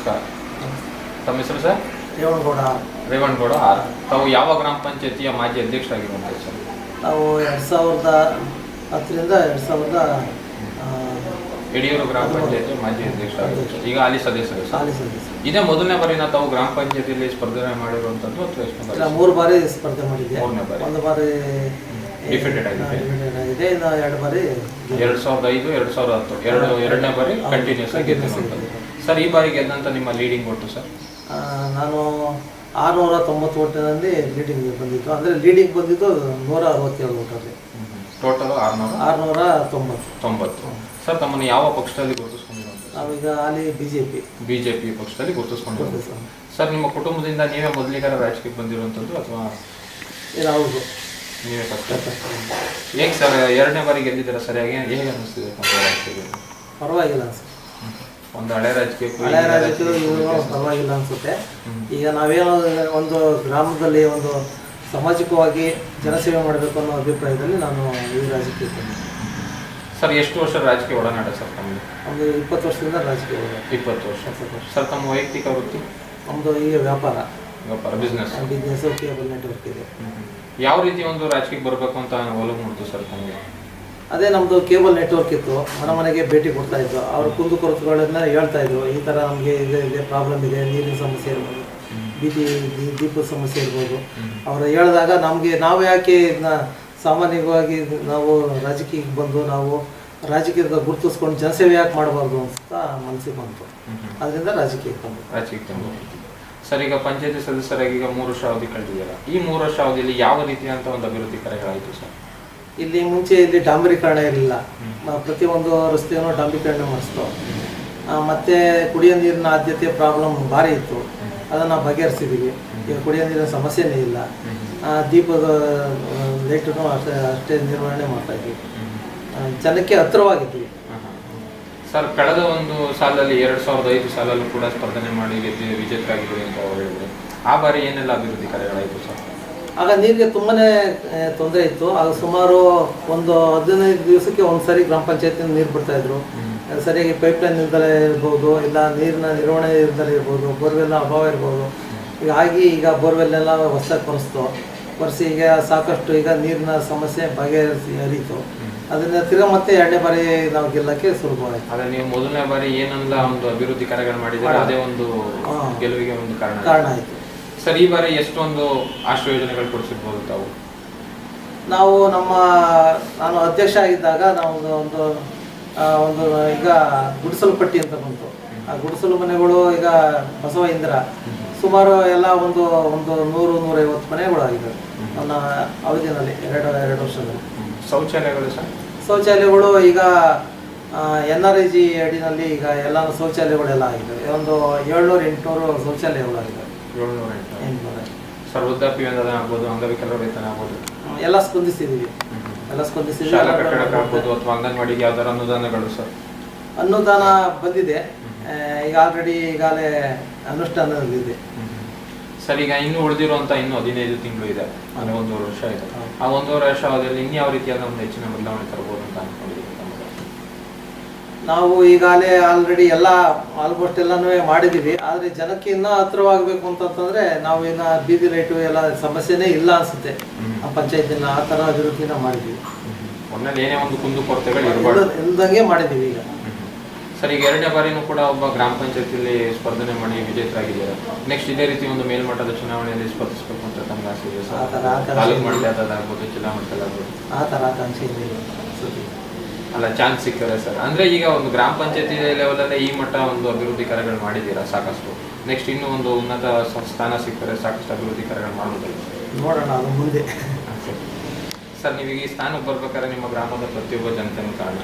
ನಮಸ್ಕಾರ. ತಮ್ಮ ಹೆಸರು ಸರ್? ರೇವಣಗೌಡ. ತಾವು ಯಾವ ಗ್ರಾಮ ಪಂಚಾಯತಿಯ ಮಾಜಿ ಅಧ್ಯಕ್ಷರಾಗಿರುವಂಥದ್ದು ಸರ್? ನಾವು 2010ರಿಂದ 2000 ಯಡಿಯೂರು ಗ್ರಾಮ ಪಂಚಾಯತಿ ಮಾಜಿ ಅಧ್ಯಕ್ಷರಾಗಿರುವಂಥದ್ದು. ಈಗ ಹಾಲಿ ಸದಸ್ಯರು ಸರ್? ಹಾಲಿ ಸದಸ್ಯರು. ಇದೇ ಮೊದಲನೇ ಬಾರಿನ ತಾವು ಗ್ರಾಮ ಪಂಚಾಯತಿಯಲ್ಲಿ ಸ್ಪರ್ಧೆ ಮಾಡಿರುವಂಥದ್ದು ಅಥವಾ ಎಷ್ಟು ಬಾರಿ? 3 ಬಾರಿ ಸ್ಪರ್ಧೆ ಮಾಡಿದ್ದೆ. 3ನೇ ಬಾರಿ. 1 ಬಾರಿ ಡಿಫೆಂಡೆಡ್ ಆಗಿದೆ. ಇನ್ನು 2 ಬಾರಿ 2005, 2010 ಎರಡನೇ ಬಾರಿ ಕಂಟಿನ್ಯೂಸ್ ಆಗಿ ಗೆದ್ದಿರುವಂಥದ್ದು. ಸರ್, ಈ ಬಾರಿ ಗೆದ್ದಂತ ನಿಮ್ಮ ಲೀಡಿಂಗ್ ಒಟ್ಟು ಸರ್? ನಾನು 690 ಓಟಿನಲ್ಲಿ ಲೀಡಿಂಗ್ ಬಂದಿತ್ತು. ಅಂದರೆ ಲೀಡಿಂಗ್ ಬಂದಿದ್ದು 167 ಓಟಲ್ಲಿ. ಟೋಟಲ್ 690. ಸರ್, ತಮ್ಮನ್ನು ಯಾವ ಪಕ್ಷದಲ್ಲಿ ಗುರುತಿಸ್ಕೊಂಡಿರುವಂಥದ್ದು? ನಾವೀಗ ಅಲ್ಲಿ ಬಿಜೆಪಿ ಪಕ್ಷದಲ್ಲಿ ಗುರುತಿಸ್ಕೊಂಡಿರುವಂಥದ್ದು. ಸರ್, ನಿಮ್ಮ ಕುಟುಂಬದಿಂದ ನೀವೇ ಮೊದಲಿಗಾರ ರಾಜಕೀಯಕ್ಕೆ ಬಂದಿರುವಂಥದ್ದು ಅಥವಾ? ಹೌದು, ನೀವೇ ಫಸ್ಟ್. ಹೇಗೆ ಸರ್, ಎರಡನೇ ಬಾರಿ ಗೆದ್ದಿದ್ದೀರಾ ಸರ್? ಹೇಗೆ ಅನ್ನಿಸ್ತಿದೆ ರಾಜಕೀಯ? ಪರವಾಗಿಲ್ಲ ಅನ್ಸುತ್ತೆ. ಒಂದು ಹಳೆ ರಾಜಕೀಯ ಪರವಾಗಿಲ್ಲ ಅನ್ಸುತ್ತೆ. ಈಗ ನಾವೇನೋ ಒಂದು ಗ್ರಾಮದಲ್ಲಿ ಒಂದು ಸಾಮಾಜಿಕವಾಗಿ ಜನಸೇವೆ ಮಾಡಬೇಕು ಅನ್ನೋ ಅಭಿಪ್ರಾಯದಲ್ಲಿ ನಾನು ಈ ರಾಜಕೀಯಕ್ಕೆ ಬಂದೆ. ಸರ್, ಎಷ್ಟು ವರ್ಷ ರಾಜಕೀಯ ಒಡನಾಟ ಸರ್ ತಮಗೆ? ಒಂದು 20 ವರ್ಷದಿಂದ ರಾಜಕೀಯ. 20 ವರ್ಷ. ಸರ್, ತಮ್ಮ ವೈಯಕ್ತಿಕ ವೃತ್ತಿ? ನಮ್ಮದು ಈಗ ವ್ಯಾಪಾರ, ಬಿಸ್ನೆಸ್, ಕೇಬಲ್ ನೆಟ್ವರ್ಕ್ ಇದೆ. ಯಾವ ರೀತಿ ಒಂದು ರಾಜಕೀಯಕ್ಕೆ ಬರಬೇಕು ಅಂತ ಒಲವು ಮೂಡ್ತು ಸರ್ ತಮಗೆ? ಅದೇ ನಮ್ಮದು ಕೇಬಲ್ ನೆಟ್ವರ್ಕ್ ಇತ್ತು. ಮನೆಗೆ ಭೇಟಿ ಕೊಡ್ತಾ ಇದ್ದು. ಅವ್ರ ಕುಂದುಕೊರತೆಗಳನ್ನ ಹೇಳ್ತಾ ಇದ್ರು. ಈ ಥರ ನಮಗೆ ಇದೆ ಪ್ರಾಬ್ಲಮ್ ಇದೆ, ನೀರಿನ ಸಮಸ್ಯೆ ಇರ್ಬೋದು, ದೀಪದ ಸಮಸ್ಯೆ ಇರ್ಬೋದು. ಅವರು ಹೇಳಿದಾಗ ನಮಗೆ ನಾವು ಯಾಕೆ ಇದನ್ನ ಸಾಮಾನ್ಯವಾಗಿ ನಾವು ರಾಜಕೀಯಕ್ಕೆ ಬಂದು ನಾವು ರಾಜಕೀಯದ ಗುರುತಿಸ್ಕೊಂಡು ಜನಸೇವೆ ಯಾಕೆ ಮಾಡಬಾರ್ದು ಅಂತ ಮನಸ್ಸಿಗೆ ಬಂತು. ಅದರಿಂದ ರಾಜಕೀಯಕ್ಕೆ ಬಂದು. ಸರ್, ಈಗ ಪಂಚಾಯತಿ ಸದಸ್ಯರಾಗಿ ಈಗ 3 ವರ್ಷ ಅವಧಿ ಕಳೆದಿದ್ದೀರಾ. ಈ 3 ವರ್ಷ ಅವಧಿಯಲ್ಲಿ ಯಾವ ರೀತಿಯಾದಂಥ ಒಂದು ಅಭಿವೃದ್ಧಿ ಕಾರ್ಯಗಳಾಯಿತು ಸರ್? ಇಲ್ಲಿ ಮುಂಚೆ ಇಲ್ಲಿ ಡಾಂಬರೀಕರಣ ಇರಲಿಲ್ಲ. ಪ್ರತಿಯೊಂದು ರಸ್ತೆಯನ್ನು ಡಾಂಬರೀಕರಣ ಮಾಡಿಸ್ತು. ಮತ್ತು ಕುಡಿಯೋ ನೀರಿನ ಆದ್ಯತೆ ಪ್ರಾಬ್ಲಮ್ ಭಾರಿ ಇತ್ತು. ಅದನ್ನು ಬಗೆಹರಿಸಿದ್ದೀವಿ. ಈಗ ಕುಡಿಯೋ ನೀರಿನ ಸಮಸ್ಯೆನೇ ಇಲ್ಲ. ದೀಪದ ಲೈಟನ್ನು ಅಷ್ಟೇ ನಿರ್ವಹಣೆ ಮಾಡ್ತಾಯಿದ್ವಿ. ಜನಕ್ಕೆ ಹತ್ತಿರವಾಗಿದ್ವಿ. ಸರ್, ಕಳೆದ ಒಂದು ಸಾಲಲ್ಲಿ 2005 ಸಾಲಲ್ಲೂ ಕೂಡ ಸ್ಪರ್ಧನೆ ಮಾಡಿ ವಿಜೇತರಾಗಿದ್ದೀವಿ ಅಂತ ಅವರು ಹೇಳಿದ್ರು. ಆ ಬಾರಿ ಏನೆಲ್ಲ ಅಭಿವೃದ್ಧಿ ಕಾರ್ಯಗಳಾಯಿತು ಸರ್? ಆಗ ನೀರಿಗೆ ತುಂಬಾ ತೊಂದರೆ ಇತ್ತು. ಆಗ ಸುಮಾರು ಒಂದು 15 ದಿವಸಕ್ಕೆ ಒಂದ್ಸರಿ ಗ್ರಾಮ ಪಂಚಾಯತಿಯಿಂದ ನೀರು ಬಿಡ್ತಾಯಿದ್ರು. ಸರಿಯಾಗಿ ಪೈಪ್ಲೈನ್ ಇಲ್ದಲೇ ಇರ್ಬೋದು, ಇಲ್ಲ ನೀರಿನ ನಿರ್ವಹಣೆ ಇಲ್ದಲೇ ಇರ್ಬೋದು, ಬೋರ್ವೆಲ್ನ ಅಭಾವ ಇರ್ಬೋದು. ಈಗ ಬೋರ್ವೆಲ್ನೆಲ್ಲ ಹೊಸದಾಗಿ ಕೊರೆಸಿ ಈಗ ಸಾಕಷ್ಟು ಈಗ ನೀರಿನ ಸಮಸ್ಯೆ ಹರಿಯಿತು. ಅದರಿಂದ ತಿರ್ಗಾ ಮತ್ತೆ 2ನೇ ಬಾರಿ ನಾವು ಗೆಲ್ಲಕ್ಕೆ ಸುಲಭವಾಯಿತು. ಅದೇ ನೀವು ಮೊದಲನೇ ಬಾರಿ ಏನೆಲ್ಲ ಒಂದು ಅಭಿವೃದ್ಧಿ ಕಾರ್ಯಗಳು ಮಾಡಿದರೆ ಅದೇ ಒಂದು ಗೆಲುವಿಗೆ ಒಂದು ಕಾರಣ ಆಯಿತು. ಸರ್, ಈ ಬಾರಿ ಎಷ್ಟೊಂದು ಆಶ್ರಯ ಯೋಜನೆಗಳು ಕೊಡಿಸಿರ್ಬೋದು ತಾವು? ನಾನು ಅಧ್ಯಕ್ಷ ಆಗಿದ್ದಾಗ ನಾವು ಒಂದು ಈಗ ಗುಡಿಸಲು ಪಟ್ಟಿ ಅಂತ ಬಂತು. ಆ ಗುಡಿಸಲು ಮನೆಗಳು ಈಗ ಬಸವ ಇಂದ್ರ ಸುಮಾರು ಎಲ್ಲ ಒಂದು 100-150 ಮನೆಗಳು ಆಗಿದ್ದಾವೆ ನನ್ನ ಅವಧಿನಲ್ಲಿ, 2 ವರ್ಷದಲ್ಲಿ. ಶೌಚಾಲಯಗಳು ಸರ್? ಶೌಚಾಲಯಗಳು ಈಗ NRIG ಅಡಿನಲ್ಲಿ ಈಗ ಎಲ್ಲ ಶೌಚಾಲಯಗಳೆಲ್ಲ ಆಗಿದ್ದಾವೆ. ಒಂದು 700-800 ಶೌಚಾಲಯಗಳಾಗಿದ್ದಾವೆ. 700-800. ಸರ್, ವೃದ್ಧಾಪ್ಯ ವೇತನ ಆಗ್ಬೋದು, ಅಂಗವಿಕಲರ ವೇತನ ಆಗ್ಬೋದು, ಎಲ್ಲ ಸ್ಪಂದಿಸಿದ್ದೀವಿ. ಶಾಲಾ ಕಟ್ಟಡಕ್ಕೆ ಆಗ್ಬೋದು ಅಥವಾ ಅಂಗನವಾಡಿಗೆ ಯಾವ್ದಾರು ಅನುದಾನಗಳು ಸರ್? ಅನುದಾನ ಬಂದಿದೆ. ಈಗ ಈಗಾಗಲೇ ಅನುಷ್ಠಾನದಲ್ಲಿದೆ. ಸರ್, ಈಗ ಇನ್ನೂ ಉಳಿದಿರುವಂಥ ಇನ್ನೂ 15 ತಿಂಗಳು ಇದೆ, ಅಂದರೆ 1 ವರ್ಷ ಇದೆ. ಆ 1 ವರ್ಷ ಅವಧಿಯಲ್ಲಿ ಇನ್ಯಾವ ರೀತಿಯಾದ ಒಂದು ಹೆಚ್ಚಿನ ಬದಲಾವಣೆ ತರಬಹುದು ಅಂತ ಅನ್ಕೊಂಡಿದ್ದೀವಿ? ನಾವು ಈಗಾಗಲೇ ಆಲ್ರೆಡಿ ಆಲ್ಮೋಸ್ಟ್ ಎಲ್ಲನೂ ಮಾಡಿದ್ದೀವಿ. ಆದರೆ ಜನಕ್ಕೆ ಇನ್ನೂ ಹತ್ತಿರವಾಗಬೇಕು ಅಂತಂತಂದರೆ ನಾವು ಇನ್ನು ಬೀದಿ ಲೈಟು ಎಲ್ಲ ಸಮಸ್ಯೆನೇ ಇಲ್ಲ ಅನಿಸುತ್ತೆ. ನಮ್ಮ ಪಂಚಾಯತಿನ ಆ ಥರ ಅಭಿವೃದ್ಧಿನ ಮಾಡಿದ್ದೀವಿ. ಒಳ್ಳೆ ಏನೇ ಒಂದು ಕುಂದುಕೊರತೆಗಳು ಇಲ್ದಂಗೆ ಮಾಡಿದ್ದೀವಿ ಈಗ. ಸರ್, ಈಗ 2ನೇ ಬಾರಿನೂ ಕೂಡ ಒಬ್ಬ ಗ್ರಾಮ ಪಂಚಾಯತಿಯಲ್ಲಿ ಸ್ಪರ್ಧನೆ ಮಾಡಿ ವಿಜೇತರಾಗಿದ್ದಾರೆ. ನೆಕ್ಸ್ಟ್ ಇದೇ ರೀತಿ ಒಂದು ಮೇಲ್ಮಟ್ಟದ ಚುನಾವಣೆಯಲ್ಲಿ ಸ್ಪರ್ಧಿಸಬೇಕು ಅಂತ ತಮ್ಮ ಆಸೆ ಇದೆ ಸರ್? ತಾಲೂಕು ಮಟ್ಟದಾಗ್ಬೋದು, ಜಿಲ್ಲಾ ಮಟ್ಟದಾಗ್ಬೋದು, ಆ ಥರ ಆಕಾಂಕ್ಷೆ ಇದೆ. ಅಲ್ಲ, ಚಾನ್ಸ್ ಸಿಕ್ಕರೆ ಸರ್? ಅಂದರೆ ಈಗ ಒಂದು ಗ್ರಾಮ ಪಂಚಾಯತಿ ಲೆವೆಲಲ್ಲೇ ಈ ಮಟ್ಟ ಒಂದು ಅಭಿವೃದ್ಧಿ ಕಾರ್ಯಗಳು ಮಾಡಿದ್ದೀರಾ ಸಾಕಷ್ಟು. ನೆಕ್ಸ್ಟ್ ಇನ್ನೂ ಒಂದು ಉನ್ನತ ಸ್ಥಾನ ಸಿಕ್ಕರೆ ಸಾಕಷ್ಟು ಅಭಿವೃದ್ಧಿ ಕಾರ್ಯಗಳು ಮಾಡೋದಿಲ್ಲ? ನೋಡೋಣ, ಅದು ಮುಂದೆ. ಸರ್, ನೀವೀಗ ಈ ಸ್ಥಾನಕ್ಕೆ ಬರ್ಬೇಕಾದ್ರೆ ನಿಮ್ಮ ಗ್ರಾಮದ ಪ್ರತಿಯೊಬ್ಬ ಜನತೆಯೂ ಕಾರಣ.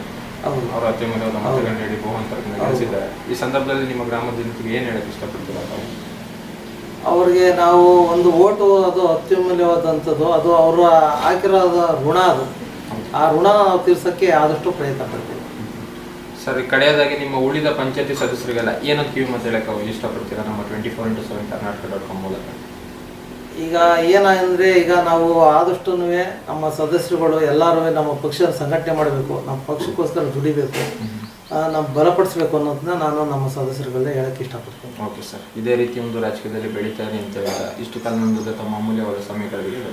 ಅವರು ಅತ್ಯಮೂಲ್ಯವಾದ ಮತಗಳನ್ನು ನೀಡಿ ಬಹುಮತವನ್ನು ಗಳಿಸಿದ್ದಾರೆ. ಈ ಸಂದರ್ಭದಲ್ಲಿ ನಿಮ್ಮ ಗ್ರಾಮದ ಜನತೆಗೆ ಏನು ಹೇಳಕ್ಕೆ ಇಷ್ಟಪಡ್ತೀರಾ ತಾವು? ಅವ್ರಿಗೆ ನಾವು ಒಂದು ಓಟು ಅದು ಅತ್ಯಮೂಲ್ಯವಾದಂಥದ್ದು. ಅದು ಅವರು ಹಾಕಿರೋದ ಋಣ. ಅದು ಆ ಋಣನ ನಾವು ತೀರ್ಸೋಕ್ಕೆ ಆದಷ್ಟು ಪ್ರಯತ್ನ ಪಡ್ತೀವಿ. ಸರ್, ಕಡೆಯದಾಗಿ ನಿಮ್ಮ ಉಳಿದ ಪಂಚಾಯತಿ ಸದಸ್ಯರಿಗೆಲ್ಲ ಏನಂತ ಕಿವಿ ಮಾತು ಹೇಳಕ್ಕೆ ಇಷ್ಟಪಡ್ತೀರಾ ನಮ್ಮ 24x7 ಕರ್ನಾಟಕ.com ಮೂಲಕ? ಈಗ ಏನಂದರೆ, ಈಗ ನಾವು ಆದಷ್ಟು ನಮ್ಮ ಸದಸ್ಯರುಗಳು ಎಲ್ಲರೂ ನಮ್ಮ ಪಕ್ಷದ ಸಂಘಟನೆ ಮಾಡಬೇಕು, ನಮ್ಮ ಪಕ್ಷಕ್ಕೋಸ್ಕರ ದುಡಿಬೇಕು. ನಾವು ಬಲಪಡಿಸ್ಬೇಕು ಅನ್ನೋದನ್ನ ನಾನು ನಮ್ಮ ಸದಸ್ಯರುಗಳೇ ಹೇಳಕ್ಕೆ ಇಷ್ಟಪಡ್ತೀನಿ. ಓಕೆ ಸರ್, ಇದೇ ರೀತಿ ಒಂದು ರಾಜಕೀಯದಲ್ಲಿ ಬೆಳೀತಾ ಇದೆ ಅಂತ ಹೇಳ್ತಾ ಇಷ್ಟು ಕಾಲ ನಮ್ಮ ಜೊತೆ ತಮ್ಮ ಅಮೂಲ್ಯವಾದ ಸಮಯ ಕಳೆದಿದೆ.